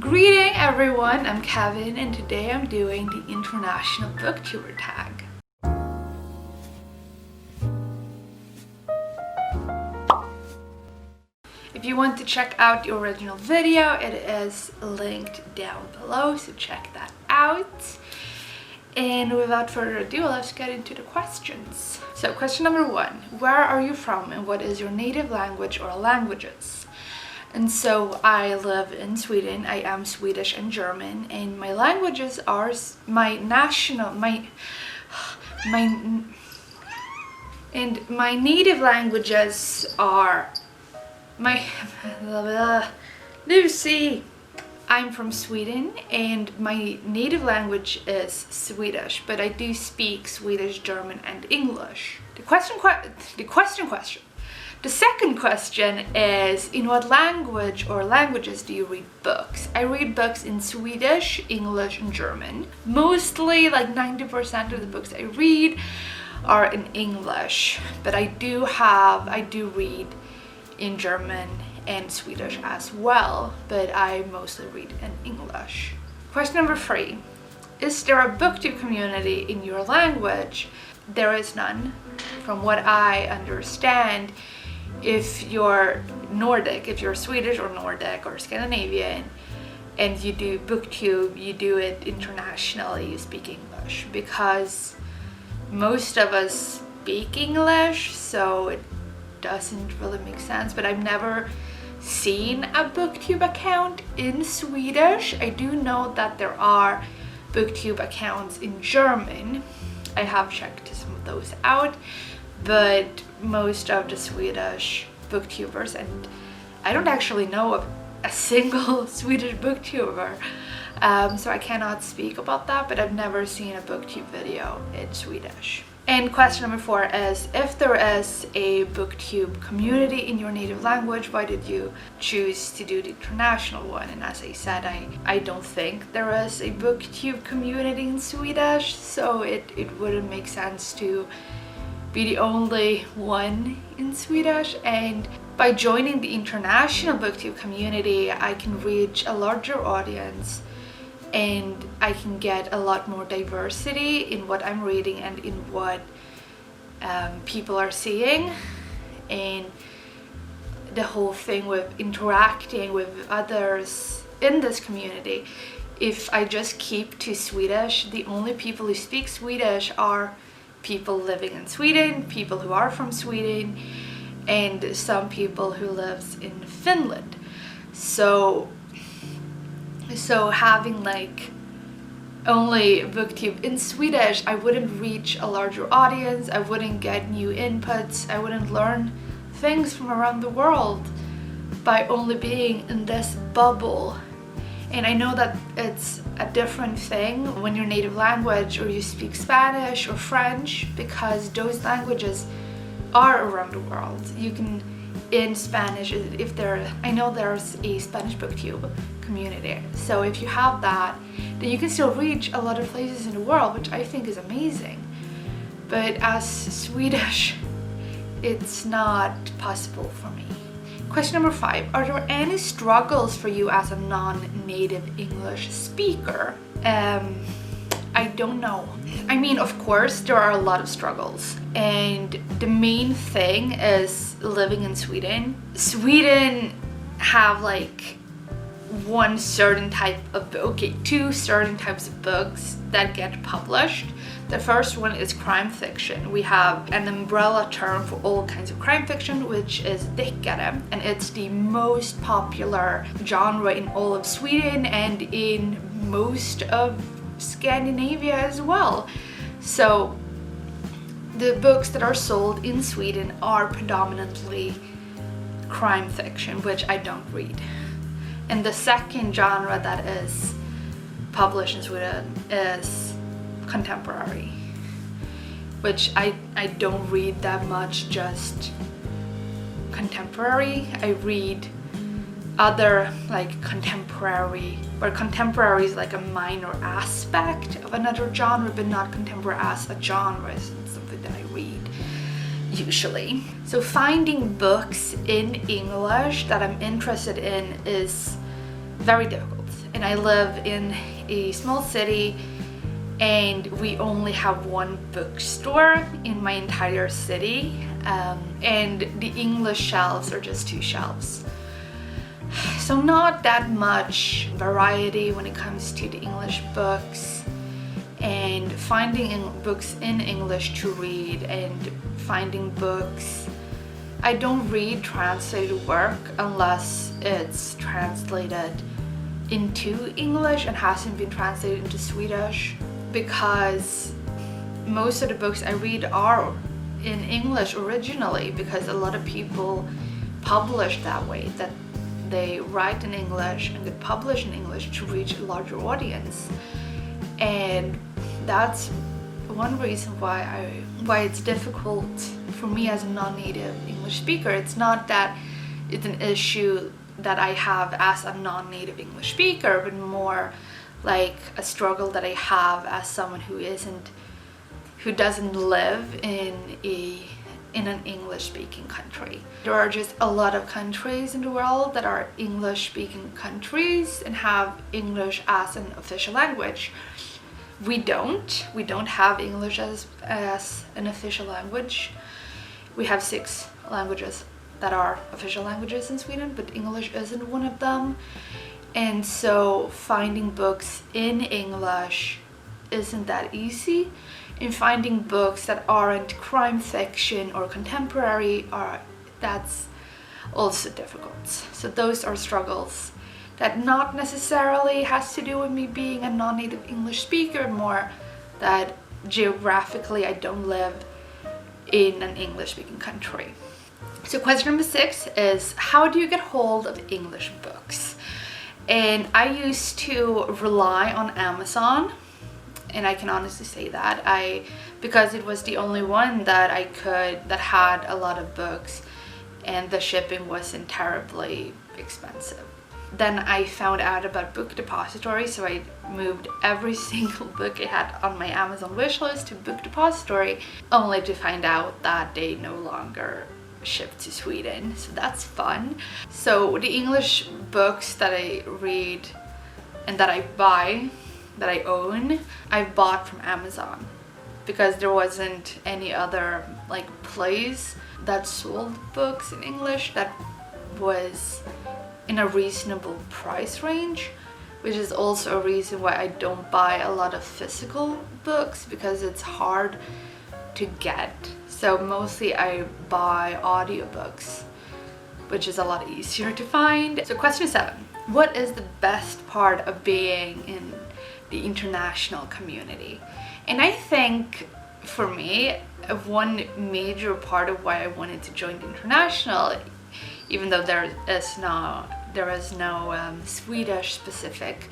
Greeting everyone, I'm Kevin and today I'm doing the International Booktuber tag. If you want to check out the original video, it is linked down below, so check that out. And without further ado, let's get into the questions. So question number 1, where are you from and what is your native language or languages? And so I live in Sweden. I am Swedish and German, and my languages are my native languages are Lucy. I'm from Sweden and my native language is Swedish, but I do speak Swedish, German and English. The second question is, in what language or languages do you read books? I read books in Swedish, English and German. Mostly, like 90% of the books I read are in English, but I do read in German and Swedish as well, but I mostly read in English. Question number 3. Is there a Booktube community in your language? There is none, from what I understand. If you're Nordic, if you're Swedish or Nordic or Scandinavian and you do Booktube, you do it internationally, you speak English, because most of us speak English, so it doesn't really make sense. But I've never seen a Booktube account in Swedish. I do know that there are Booktube accounts in German. I have checked some of those out, but most of the Swedish booktubers, and I don't actually know of a single Swedish booktuber, so I cannot speak about that, but I've never seen a booktube video in Swedish. And question number 4 is, if there is a booktube community in your native language, why did you choose to do the international one? And as I said, I don't think there is a booktube community in Swedish, so it wouldn't make sense to be the only one in Swedish. And by joining the international booktube community, I can reach a larger audience and I can get a lot more diversity in what I'm reading and in what people are seeing. And the whole thing with interacting with others in this community, if I just keep to Swedish, the only people who speak Swedish are people living in Sweden, people who are from Sweden, and some people who lives in Finland. So having like only Booktube in Swedish, I wouldn't reach a larger audience, I wouldn't get new inputs, I wouldn't learn things from around the world by only being in this bubble. And I know that it's a different thing when your native language or you speak Spanish or French, because those languages are around the world. You can, in Spanish, I know there's a Spanish booktube community, so if you have that, then you can still reach a lot of places in the world, which I think is amazing. But as Swedish, it's not possible for me. Question number 5, are there any struggles for you as a non-native English speaker? I don't know. I mean, of course, there are a lot of struggles. And the main thing is living in Sweden. Sweden have like two certain types of books that get published. The first one is crime fiction. We have an umbrella term for all kinds of crime fiction, which is deckare, and it's the most popular genre in all of Sweden and in most of Scandinavia as well. So the books that are sold in Sweden are predominantly crime fiction, which I don't read. And the second genre that is published in Sweden is contemporary, which I don't read that much, just contemporary. I read other like contemporary, where contemporary is like a minor aspect of another genre, but not contemporary as a genre is something that I read usually. So finding books in English that I'm interested in is very difficult. and I live in a small city, and we only have one bookstore in my entire city, and the English shelves are just 2 shelves. So not that much variety when it comes to the English books, and finding books in English to read, and finding books. I don't read translated work unless it's translated into English and hasn't been translated into Swedish, because most of the books I read are in English originally, because a lot of people publish that way, that they write in English and get published in English to reach a larger audience. And that's one reason why it's difficult for me as a non-native English speaker. It's not that it's an issue that I have as a non-native English speaker, but more like a struggle that I have as someone who doesn't live in an English-speaking country. There are just a lot of countries in the world that are English-speaking countries and have English as an official language. We don't have English as an official language. We have 6 languages that are official languages in Sweden, but English isn't one of them. And so finding books in English isn't that easy. And finding books that aren't crime fiction or contemporary, that's also difficult. So those are struggles that not necessarily has to do with me being a non-native English speaker, more that geographically I don't live in an English-speaking country. So question number 6 is, how do you get hold of English books? And I used to rely on Amazon, and I can honestly say that because it was the only one that had a lot of books, and the shipping wasn't terribly expensive. Then I found out about Book Depository, so I moved every single book I had on my Amazon wishlist to Book Depository, only to find out that they no longer ship to Sweden. So that's fun. So the English books that I read and that I buy, that I own, I bought from Amazon, because there wasn't any other place that sold books in English that was in a reasonable price range, which is also a reason why I don't buy a lot of physical books, because it's hard to get. So mostly I buy audiobooks, which is a lot easier to find. So question 7, what is the best part of being in the international community? And I think for me, one major part of why I wanted to join the international, even though there is no Swedish specific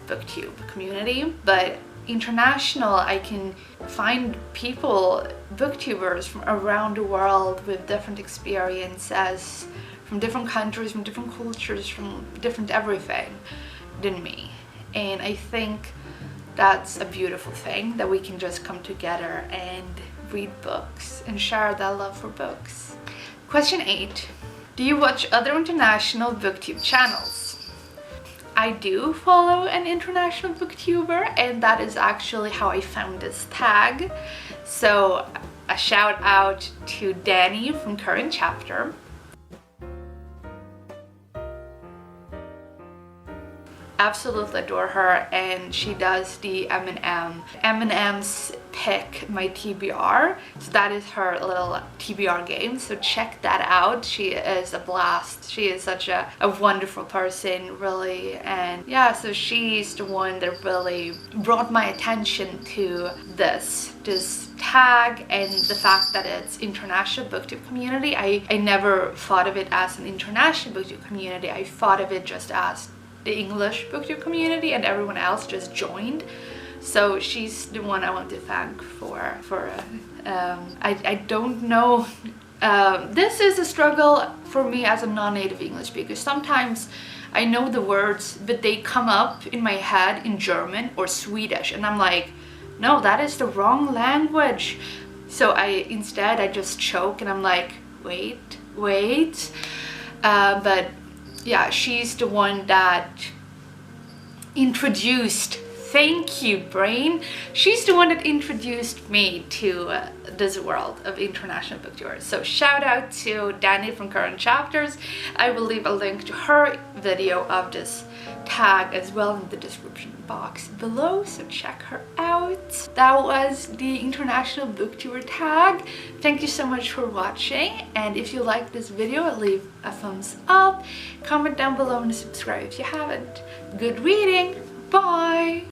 Booktube community, but international, I can find people, Booktubers from around the world with different experiences, from different countries, from different cultures, from different everything than me. And I think that's a beautiful thing, that we can just come together and read books and share that love for books. Question 8. Do you watch other international Booktube channels? I do follow an international Booktuber, and that is actually how I found this tag. So a shout out to Dani from Current Chapter. Absolutely adore her, and she does the Eminem's Pick My TBR, so that is her little TBR game, so check that out. She is a blast. She is such a wonderful person, really. And yeah, so she's the one that really brought my attention to this tag and the fact that it's international Booktube community. I never thought of it as an international Booktube community. I thought of it just as the English Booktube community, and everyone else just joined. So she's the one I want to thank I don't know. This is a struggle for me as a non-native English speaker. Sometimes I know the words, but they come up in my head in German or Swedish, and I'm like, no, that is the wrong language. So instead I just choke, and I'm like, wait. But yeah, she's the one that introduced. Thank you, Brain. She's the one that introduced me to this world of international book tours. So shout out to Dani from Current Chapters. I will leave a link to her video of this tag as well in the description box below, so check her out. That was the International Booktuber tag. Thank you so much for watching, and if you liked this video, leave a thumbs up, comment down below and subscribe if you haven't. Good reading. Bye.